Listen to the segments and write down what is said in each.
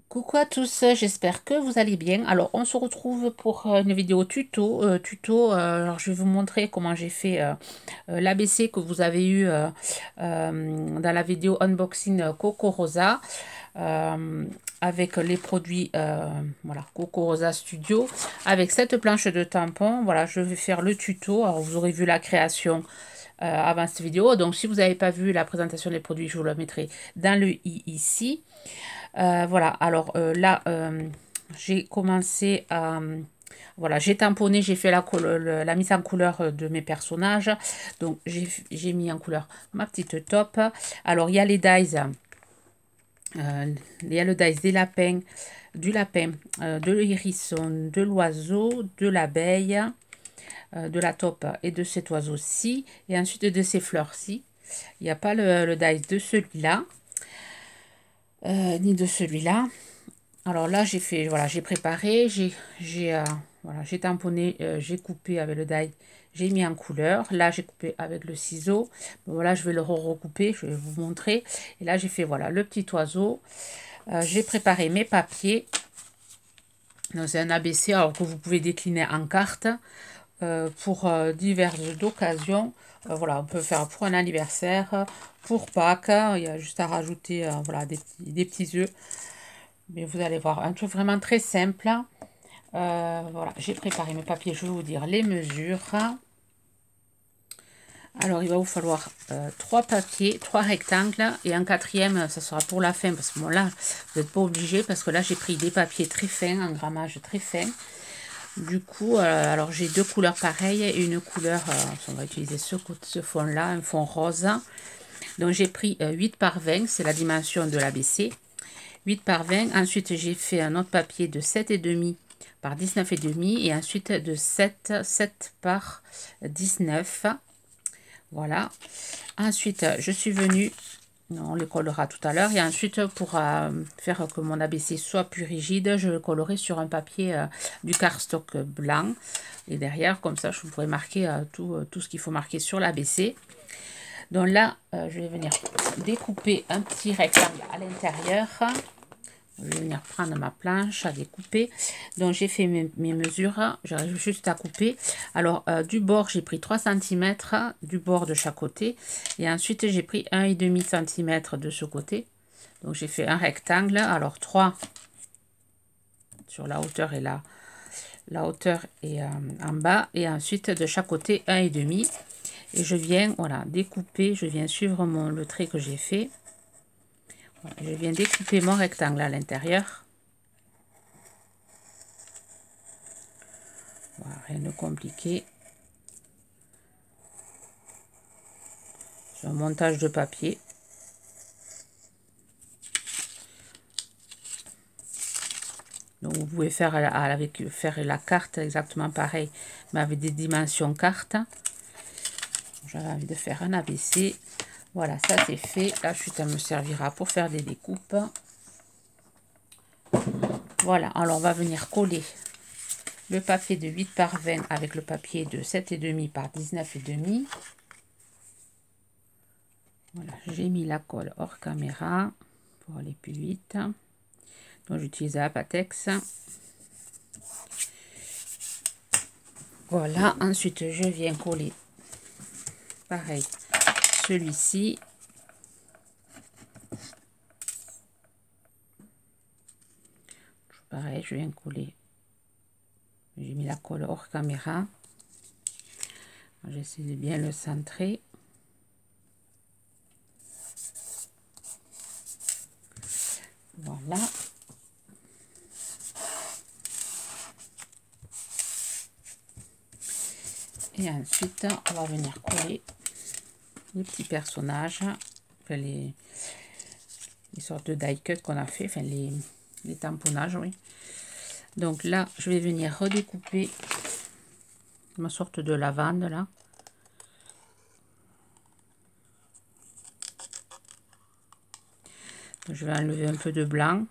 Coucou à tous, j'espère que vous allez bien. Alors, on se retrouve pour une vidéo tuto. Alors, je vais vous montrer comment j'ai fait l'ABC que vous avez eu dans la vidéo unboxing Coco Rosa avec les produits voilà, Coco Rosa Studio avec cette planche de tampon. Voilà, je vais faire le tuto. Alors, vous aurez vu la création avant cette vidéo. Donc, si vous n'avez pas vu la présentation des produits, je vous la mettrai dans le i ici. Voilà, alors là, j'ai commencé à... Voilà, j'ai tamponné, j'ai fait la mise en couleur de mes personnages. Donc, j'ai mis en couleur ma petite top. Alors, il y a les dies. Il y a le dice des lapins, du lapin, de l'hérisson, de l'oiseau, de l'abeille, de la taupe et de cet oiseau-ci. Et ensuite de ces fleurs-ci. Il n'y a pas le dice de celui-là, ni de celui-là. Alors là, j'ai fait, voilà, j'ai préparé, voilà, j'ai tamponné, j'ai coupé avec le die, j'ai mis en couleur. Là, j'ai coupé avec le ciseau. Bon, voilà, je vais le recouper, je vais vous montrer. Et là, j'ai fait, voilà, le petit oiseau. J'ai préparé mes papiers. C'est un ABC, alors que vous pouvez décliner en carte pour diverses occasions. Voilà, on peut faire pour un anniversaire, pour Pâques. Il y a juste à rajouter, voilà, des petits œufs. Mais vous allez voir, un truc vraiment très simple. Voilà, j'ai préparé mes papiers, je vais vous dire les mesures. Alors, il va vous falloir 3 papiers, 3 rectangles et un quatrième, ça sera pour la fin. Parce que bon, là, vous n'êtes pas obligé parce que là, j'ai pris des papiers très fins, un grammage très fin. Du coup, alors j'ai 2 couleurs pareilles et une couleur, on va utiliser ce fond-là, un fond rose. Donc, j'ai pris 8 par 20, c'est la dimension de l'ABC. 8 par 20. Ensuite, j'ai fait un autre papier de 7,5 par 19,5 et ensuite de 7 par 19. Voilà. Ensuite, je suis venue, on le collera tout à l'heure, et ensuite, pour faire que mon ABC soit plus rigide, je le collerai sur un papier du cardstock blanc. Et derrière, comme ça, je pourrai marquer tout ce qu'il faut marquer sur l'ABC. Donc là, je vais venir découper un petit rectangle à l'intérieur. Je vais venir prendre ma planche à découper. Donc, j'ai fait mes mesures. J'arrive juste à couper. Alors, du bord, j'ai pris 3 cm du bord de chaque côté. Et ensuite, j'ai pris 1,5 cm de ce côté. Donc, j'ai fait un rectangle. Alors, 3 sur la hauteur et la hauteur est en bas. Et ensuite, de chaque côté, 1,5. Et je viens, voilà, découper. Je viens suivre le trait que j'ai fait. Voilà, je viens découper mon rectangle à l'intérieur. Voilà, rien de compliqué. C'est un montage de papier. Donc vous pouvez faire faire la carte exactement pareil, mais avec des dimensions carte. J'avais envie de faire un ABC. Voilà, ça c'est fait. La chute, elle me servira pour faire des découpes. Voilà, alors on va venir coller le papier de 8 par 20 avec le papier de 7,5 par 19,5. Voilà, j'ai mis la colle hors caméra pour aller plus vite. Donc j'utilise la Patex. Voilà, ensuite je viens coller pareil celui-ci. Pareil, je viens coller. J'ai mis la colle hors caméra. J'essaie de bien le centrer. Voilà. Et ensuite, on va venir coller les petits personnages, enfin les sortes de die cut qu'on a fait, enfin les tamponnages, oui. Donc là, je vais venir redécouper ma sorte de lavande là. Donc, je vais enlever un peu de blanc.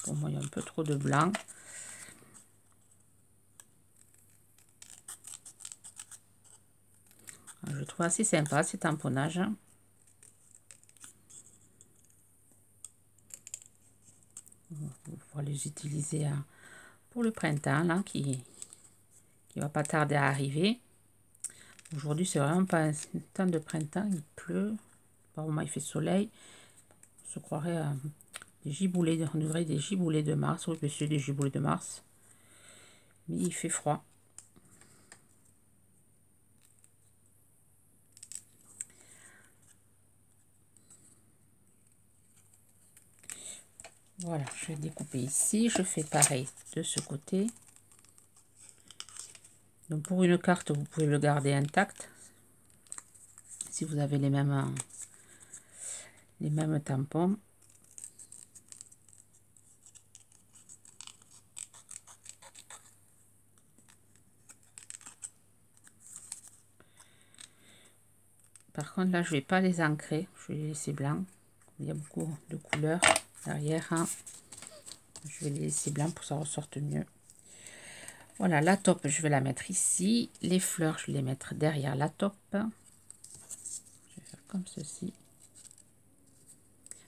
Pour moi, il y a un peu trop de blanc. Je trouve assez sympa ces tamponnages. Vous pourrez les utiliser pour le printemps, là, qui va pas tarder à arriver. Aujourd'hui, c'est vraiment pas un temps de printemps, il pleut. Par moment, il fait soleil. On se croirait des giboulées, on dirait des giboulées de mars. Oui, monsieur, des giboulées de mars. Mais il fait froid. Voilà, je vais découper ici. Je fais pareil de ce côté. Donc pour une carte, vous pouvez le garder intact. Si vous avez les mêmes tampons. Par contre, là, je vais pas les ancrer. Je vais les laisser blancs. Il y a beaucoup de couleurs derrière. Hein. Je vais les laisser blancs pour que ça ressorte mieux. Voilà, la taupe, je vais la mettre ici. Les fleurs, je vais les mettre derrière la taupe. Je vais faire comme ceci.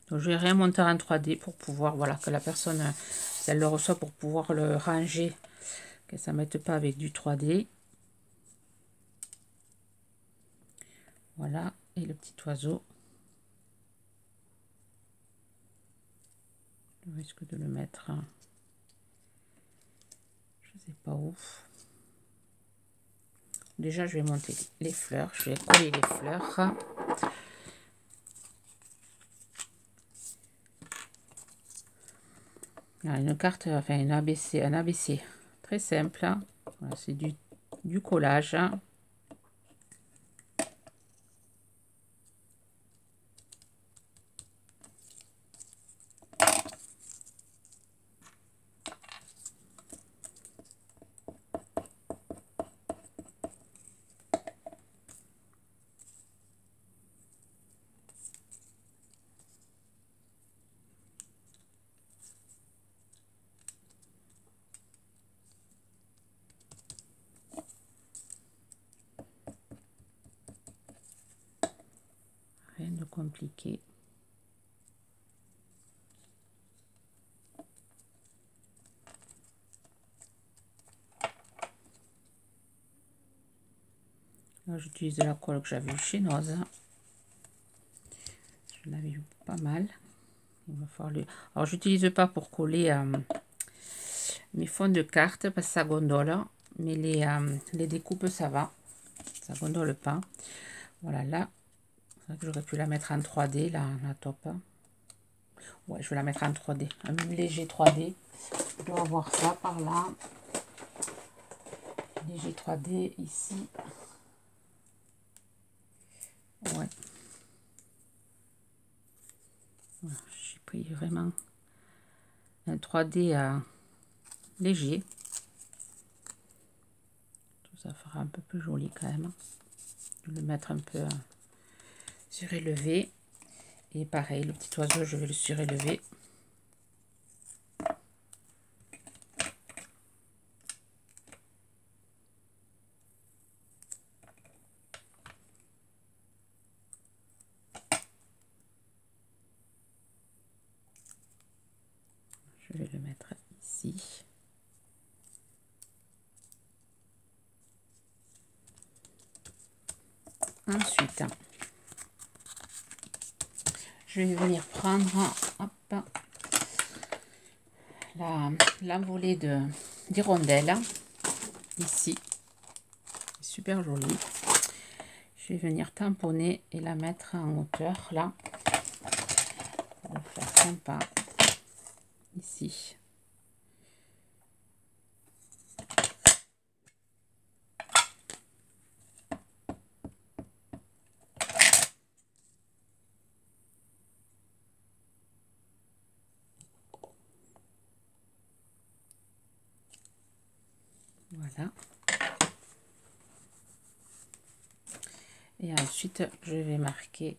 Donc, je vais rien monter en 3D pour pouvoir, voilà, que la personne, si elle le reçoit, pour pouvoir le ranger, que ça ne mette pas avec du 3D. Voilà, et le petit oiseau. Je risque de le mettre, je sais pas où. Déjà, je vais monter les fleurs, je vais coller les fleurs. Alors, une carte, enfin un ABC très simple. Voilà, c'est du collage. Rien de compliqué. Là, j'utilise la colle que j'avais chez Noz. Je l'avais eu pas mal. Il va falloir le... Alors, j'utilise pas pour coller mes fonds de cartes parce que ça gondole. Mais les découpes, ça va. Ça gondole pas. Voilà, là, c'est vrai que j'aurais pu la mettre en 3D, la taupe. Ouais, je vais la mettre en 3D. Un léger 3D. Je dois avoir ça par là. Léger 3D ici. Ouais. Voilà, j'ai pris vraiment un 3D léger. Tout ça fera un peu plus joli quand même. Je vais le mettre un peu surélevé. Et pareil, le petit oiseau, je vais le surélever. Je vais le mettre ici. Ensuite, je vais venir prendre l'envolée d'hirondelle ici. Super joli. Je vais venir tamponner et la mettre en hauteur là. Pour le faire sympa. Ici. Voilà. Et ensuite, je vais marquer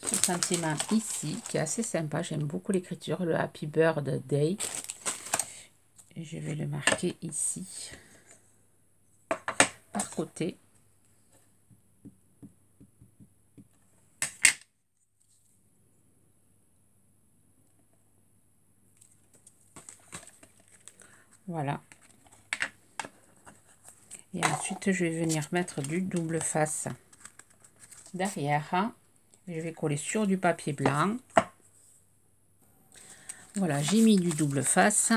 ce sentiment ici, qui est assez sympa. J'aime beaucoup l'écriture, le Happy Birthday. Et je vais le marquer ici, par côté. Voilà. Et ensuite, je vais venir mettre du double face derrière. Je vais coller sur du papier blanc. Voilà, j'ai mis du double face.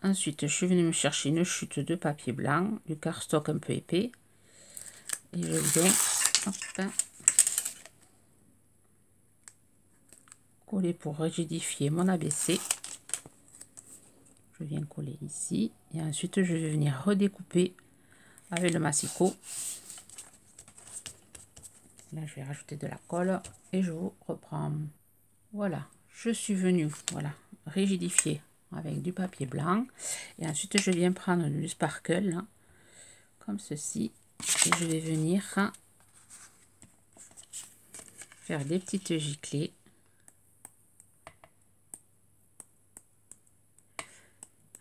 Ensuite, je suis venue me chercher une chute de papier blanc, du cardstock un peu épais. Et je viens coller pour rigidifier mon ABC. Je viens coller ici. Et ensuite, je vais venir redécouper avec le massicot. Là, je vais rajouter de la colle et je vous reprends. Voilà, je suis venue rigidifier avec du papier blanc. Et ensuite, je viens prendre du sparkle, là, comme ceci. Et je vais venir faire des petites giclées.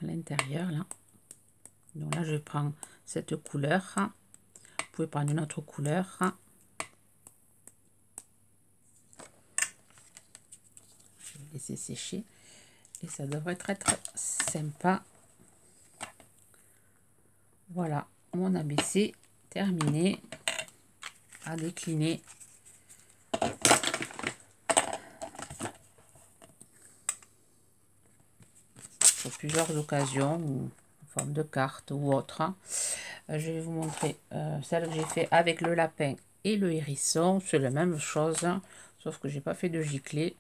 À l'intérieur, là. Donc là, je prends cette couleur. Vous pouvez prendre une autre couleur. Je vais laisser sécher. Et ça devrait être sympa. Voilà, mon ABC terminé à décliner. Pour plusieurs occasions, ou en forme de carte ou autre. Je vais vous montrer celle que j'ai fait avec le lapin et le hérisson. C'est la même chose, sauf que j'ai pas fait de giclée.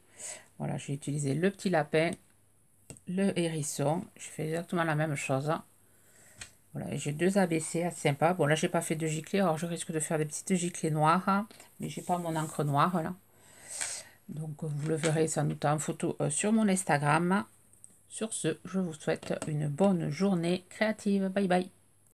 Voilà, j'ai utilisé le petit lapin, le hérisson. Je fais exactement la même chose. Voilà, j'ai deux ABC assez sympas. Bon, là, j'ai pas fait de giclée, alors je risque de faire des petites giclées noires, mais j'ai pas mon encre noire là. Donc, vous le verrez sans doute en photo sur mon Instagram. Sur ce, je vous souhaite une bonne journée créative. Bye bye.